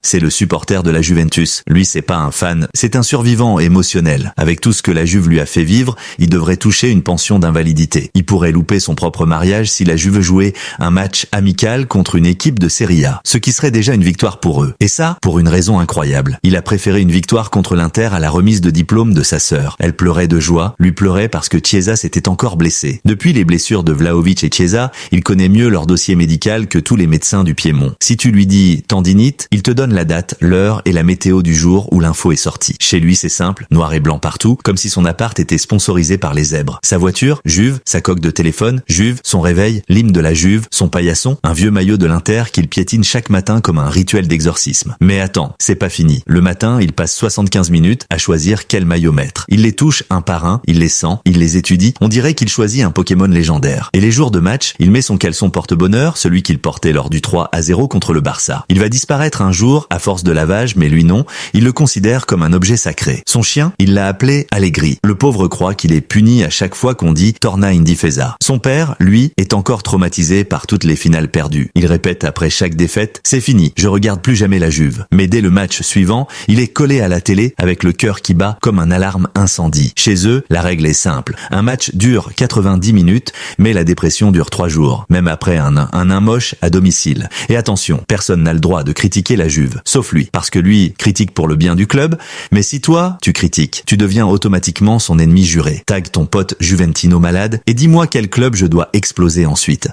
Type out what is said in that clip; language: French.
C'est le supporter de la Juventus. Lui, c'est pas un fan, c'est un survivant émotionnel. Avec tout ce que la Juve lui a fait vivre, il devrait toucher une pension d'invalidité. Il pourrait louper son propre mariage si la Juve jouait un match amical contre une équipe de Serie A, ce qui serait déjà une victoire pour eux. Et ça, pour une raison incroyable. Il a préféré une victoire contre l'Inter à la remise de diplôme de sa sœur. Elle pleurait de joie, lui pleurait parce que Chiesa s'était encore blessé. Depuis les blessures de Vlahovic et Chiesa, il connaît mieux leur dossier médical que tous les médecins du Piémont. Si tu lui dis tendinite, il te donne la date, l'heure et la météo du jour où l'info est sortie. Chez lui, c'est simple, noir et blanc partout, comme si son appart était sponsorisé par les zèbres. Sa voiture, Juve, sa coque de téléphone, Juve, son réveil, l'hymne de la Juve, son paillasson, un vieux maillot de l'Inter qu'il piétine chaque matin comme un rituel d'exorcisme. Mais attends, c'est pas fini. Le matin, il passe 75 minutes à choisir quel maillot mettre. Il les touche un par un, il les sent, il les étudie, on dirait qu'il choisit un Pokémon légendaire. Et les jours de match, il met son caleçon porte-bonheur, celui qu'il portait lors du 3-0 contre le Barça. Il va disparaître un jour à force de lavage, mais lui non, il le considère comme un objet sacré. Son chien, il l'a appelé Allegri. Le pauvre croit qu'il est puni à chaque fois qu'on dit Torna in difesa. Son père, lui, est encore traumatisé par toutes les finales perdues. Il répète après chaque défaite, c'est fini, je regarde plus jamais la Juve. Mais dès le match suivant, il est collé à la télé avec le cœur qui bat comme un alarme incendie. Chez eux, la règle est simple. Un match dure 90 minutes, mais la dépression dure 3 jours. Même après un nain moche à domicile. Et attention, personne n'a le droit de critiquer la Juve, sauf lui, parce que lui critique pour le bien du club, mais si toi, tu critiques, tu deviens automatiquement son ennemi juré. Tag ton pote Juventino malade et dis-moi quel club je dois exploser ensuite.